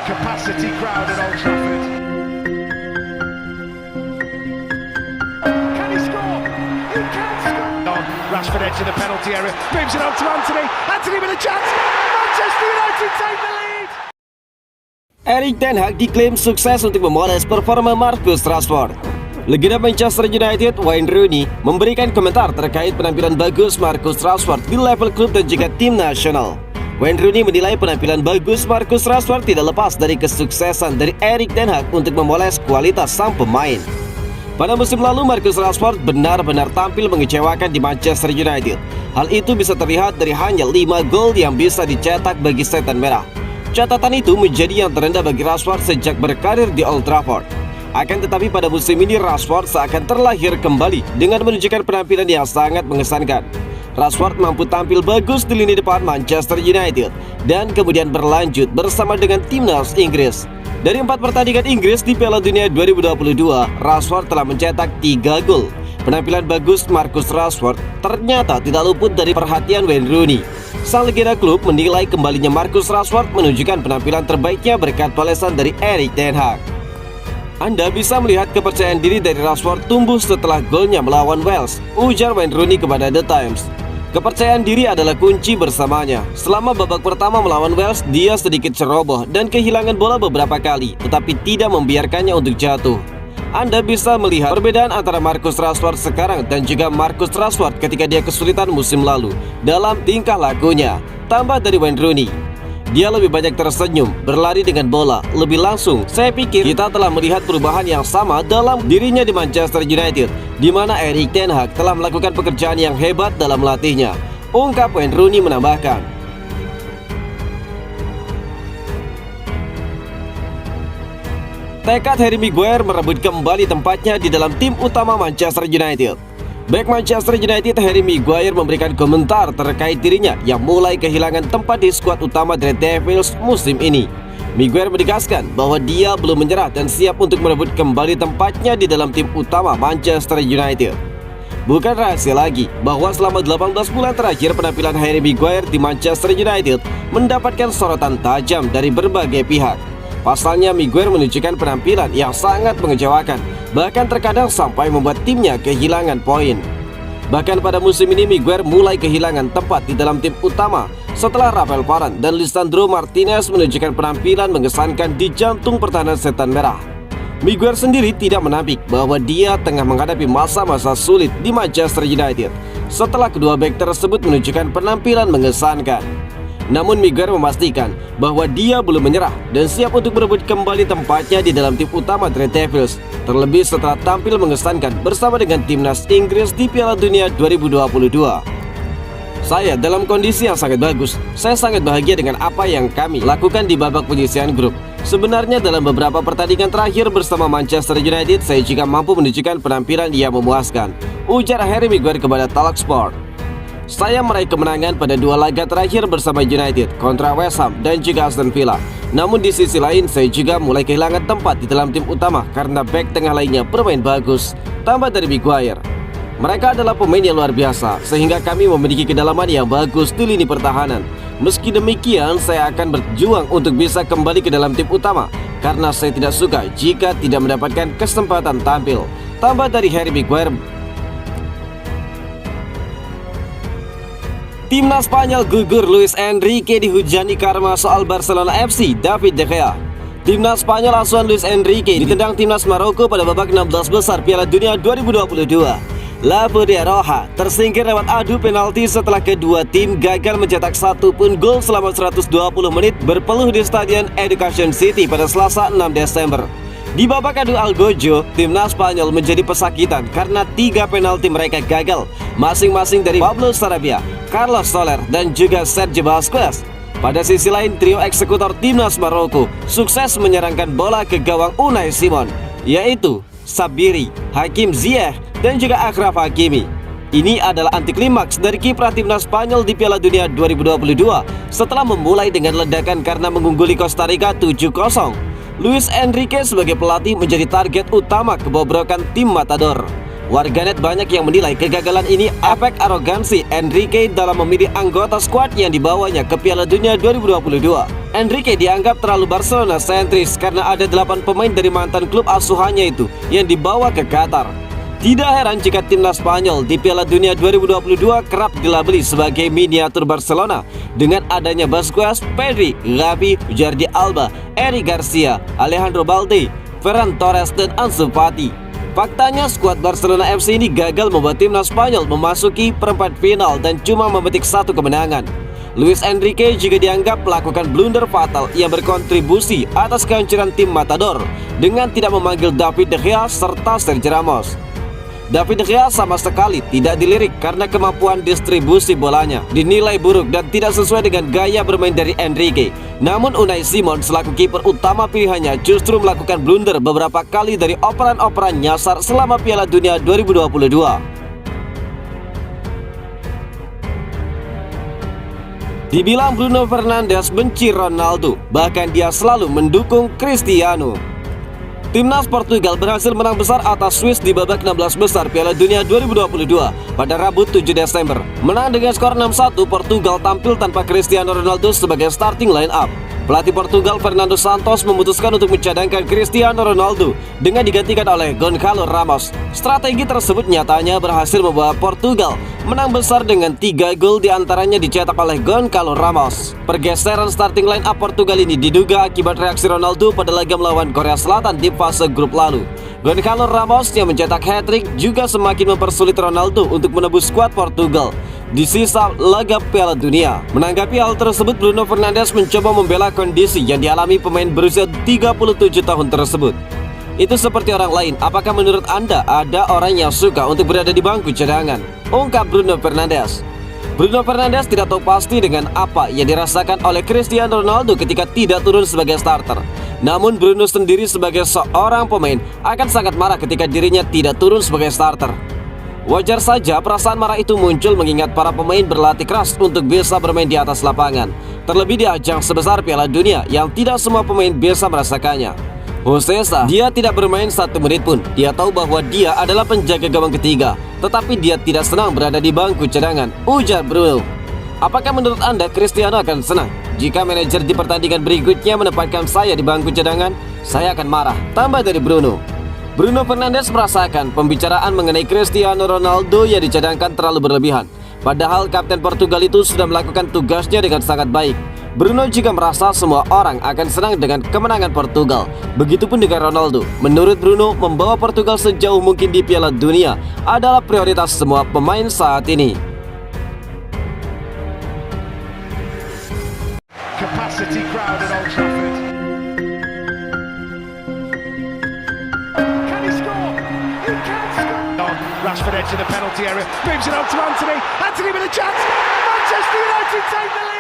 capacity crowd at Old Trafford. Can he score? He can score! Rashford edge of the penalty area, moves it on to Anthony. Anthony with a chance. Manchester United take the lead. Erik ten Hag diklaim sukses untuk memoles performa Marcus Rashford. Legenda Manchester United Wayne Rooney memberikan komentar terkait penampilan bagus Marcus Rashford di level klub dan juga tim nasional. Wayne Rooney menilai penampilan bagus Marcus Rashford tidak lepas dari kesuksesan dari Erik ten Hag untuk memoles kualitas sang pemain. Pada musim lalu Marcus Rashford benar-benar tampil mengecewakan di Manchester United. Hal itu bisa terlihat dari hanya 5 gol yang bisa dicetak bagi Setan Merah. Catatan itu menjadi yang terendah bagi Rashford sejak berkarir di Old Trafford. Akan tetapi pada musim ini Rashford seakan terlahir kembali dengan menunjukkan penampilan yang sangat mengesankan. Rashford mampu tampil bagus di lini depan Manchester United dan kemudian berlanjut bersama dengan timnas Inggris. Dari 4 pertandingan Inggris di Piala Dunia 2022, Rashford telah mencetak 3 gol. Penampilan bagus Marcus Rashford ternyata tidak luput dari perhatian Wayne Rooney. Sang legenda klub menilai kembalinya Marcus Rashford menunjukkan penampilan terbaiknya berkat polesan dari Erik ten Hag. Anda bisa melihat kepercayaan diri dari Rashford tumbuh setelah golnya melawan Wales, ujar Wayne Rooney kepada The Times. Kepercayaan diri adalah kunci bersamanya. Selama babak pertama melawan Wales, dia sedikit ceroboh dan kehilangan bola beberapa kali, tetapi tidak membiarkannya untuk jatuh. Anda bisa melihat perbedaan antara Marcus Rashford sekarang dan juga Marcus Rashford ketika dia kesulitan musim lalu dalam tingkah lakunya. Tambah dari Wayne Rooney, dia lebih banyak tersenyum, berlari dengan bola, lebih langsung. Saya pikir kita telah melihat perubahan yang sama dalam dirinya di Manchester United, di mana Erik ten Hag telah melakukan pekerjaan yang hebat dalam melatihnya, ungkap Wayne Rooney menambahkan. Tekad Harry Maguire merebut kembali tempatnya di dalam tim utama Manchester United. Bek Manchester United Harry Maguire memberikan komentar terkait dirinya yang mulai kehilangan tempat di skuad utama Red Devils musim ini. Maguire menegaskan bahwa dia belum menyerah dan siap untuk merebut kembali tempatnya di dalam tim utama Manchester United. Bukan rahasia lagi bahwa selama 18 bulan terakhir penampilan Harry Maguire di Manchester United mendapatkan sorotan tajam dari berbagai pihak. Pasalnya Maguire menunjukkan penampilan yang sangat mengecewakan, bahkan terkadang sampai membuat timnya kehilangan poin. Bahkan pada musim ini Maguire mulai kehilangan tempat di dalam tim utama setelah Rafael Varane dan Lisandro Martinez menunjukkan penampilan mengesankan di jantung pertahanan Setan Merah. Maguire sendiri tidak menampik bahwa dia tengah menghadapi masa-masa sulit di Manchester United setelah kedua bek tersebut menunjukkan penampilan mengesankan. Namun Maguire memastikan bahwa dia belum menyerah dan siap untuk merebut kembali tempatnya di dalam tim utama Red Devils, terlebih setelah tampil mengesankan bersama dengan timnas Inggris di Piala Dunia 2022. Saya dalam kondisi yang sangat bagus. Saya sangat bahagia dengan apa yang kami lakukan di babak penyisihan grup. Sebenarnya dalam beberapa pertandingan terakhir bersama Manchester United, saya juga mampu menunjukkan penampilan yang memuaskan, ujar Harry Maguire kepada Talksport. Saya meraih kemenangan pada 2 laga terakhir bersama United kontra West Ham dan juga Aston Villa. Namun di sisi lain saya juga mulai kehilangan tempat di dalam tim utama karena bek tengah lainnya bermain bagus, tambah dari Maguire. Mereka adalah pemain yang luar biasa sehingga kami memiliki kedalaman yang bagus di lini pertahanan. Meski demikian saya akan berjuang untuk bisa kembali ke dalam tim utama karena saya tidak suka jika tidak mendapatkan kesempatan tampil, tambah dari Harry Maguire. Timnas Spanyol gugur, Luis Enrique dihujani karma soal Barcelona FC David De Gea. Timnas Spanyol asuhan Luis Enrique ditendang timnas Maroko pada babak 16 besar Piala Dunia 2022. La Roja tersingkir lewat adu penalti setelah kedua tim gagal mencetak satu pun gol selama 120 menit berpeluh di Stadion Education City pada Selasa 6 Desember. Di babak adu Algojo, timnas Spanyol menjadi pesakitan karena 3 penalti mereka gagal, masing-masing dari Pablo Sarabia, Carlos Soler, dan juga Sergio Busquets. Pada sisi lain, trio eksekutor timnas Maroko sukses menyerangkan bola ke gawang Unai Simon, yaitu Sabiri, Hakim Ziyech, dan juga Achraf Hakimi. Ini adalah anti klimaks dari kiprah timnas Spanyol di Piala Dunia 2022 setelah memulai dengan ledakan karena mengungguli Costa Rica 7-0. Luis Enrique sebagai pelatih menjadi target utama kebobrokan tim Matador. Warganet banyak yang menilai kegagalan ini efek arogansi Enrique dalam memilih anggota skuad yang dibawanya ke Piala Dunia 2022. Enrique dianggap terlalu Barcelona sentris karena ada 8 pemain dari mantan klub asuhannya itu yang dibawa ke Qatar. Tidak heran jika timnas Spanyol di Piala Dunia 2022 kerap dilabeli sebagai miniatur Barcelona dengan adanya Busquets, Pedri, Gavi, Jordi Alba, Eric Garcia, Alejandro Balde, Ferran Torres, dan Ansu Fati. Faktanya skuad Barcelona FC ini gagal membuat timnas Spanyol memasuki perempat final dan cuma memetik 1 kemenangan. Luis Enrique juga dianggap melakukan blunder fatal yang berkontribusi atas kehancuran tim Matador dengan tidak memanggil David De Gea serta Sergio Ramos. David De Gea sama sekali tidak dilirik karena kemampuan distribusi bolanya dinilai buruk dan tidak sesuai dengan gaya bermain dari Enrique. Namun Unai Simon selaku kiper utama pilihannya justru melakukan blunder beberapa kali dari operan-operan nyasar selama Piala Dunia 2022. Dibilang Bruno Fernandes benci Ronaldo, bahkan dia selalu mendukung Cristiano. Timnas Portugal berhasil menang besar atas Swiss di babak 16 besar Piala Dunia 2022 pada Rabu 7 Desember. Menang dengan skor 6-1, Portugal tampil tanpa Cristiano Ronaldo sebagai starting line up. Pelatih Portugal Fernando Santos memutuskan untuk mencadangkan Cristiano Ronaldo dengan digantikan oleh Gonçalo Ramos. Strategi tersebut nyatanya berhasil membawa Portugal menang besar dengan 3 gol diantaranya dicetak oleh Gonçalo Ramos. Pergeseran starting line up Portugal ini diduga akibat reaksi Ronaldo pada laga melawan Korea Selatan di fase grup lalu. Gonçalo Ramos yang mencetak hat-trick juga semakin mempersulit Ronaldo untuk menebus skuad Portugal di sisa laga Piala Dunia. Menanggapi hal tersebut, Bruno Fernandes mencoba membela kondisi yang dialami pemain berusia 37 tahun tersebut. Itu seperti orang lain, apakah menurut Anda ada orang yang suka untuk berada di bangku cadangan? Ungkap Bruno Fernandes. Bruno Fernandes tidak tahu pasti dengan apa yang dirasakan oleh Cristiano Ronaldo ketika tidak turun sebagai starter. Namun Bruno sendiri sebagai seorang pemain akan sangat marah ketika dirinya tidak turun sebagai starter. Wajar saja perasaan marah itu muncul mengingat para pemain berlatih keras untuk bisa bermain di atas lapangan. Terlebih di ajang sebesar Piala Dunia yang tidak semua pemain bisa merasakannya. Josesa, dia tidak bermain 1 menit pun. Dia tahu bahwa dia adalah penjaga gawang ketiga, tetapi dia tidak senang berada di bangku cadangan, ujar Bruno. Apakah menurut Anda Cristiano akan senang jika manajer di pertandingan berikutnya menempatkan saya di bangku cadangan? Saya akan marah, tambah dari Bruno. Bruno Fernandes merasakan pembicaraan mengenai Cristiano Ronaldo yang dicadangkan terlalu berlebihan. Padahal kapten Portugal itu sudah melakukan tugasnya dengan sangat baik. Bruno juga merasa semua orang akan senang dengan kemenangan Portugal. Begitupun dengan Ronaldo. Menurut Bruno, membawa Portugal sejauh mungkin di Piala Dunia adalah prioritas semua pemain saat ini. Capacity crowd at Old Trafford. Can he score? He can score. Rashford edge of the penalty area, moves it on to Anthony. Anthony with a chance. Manchester United take the lead.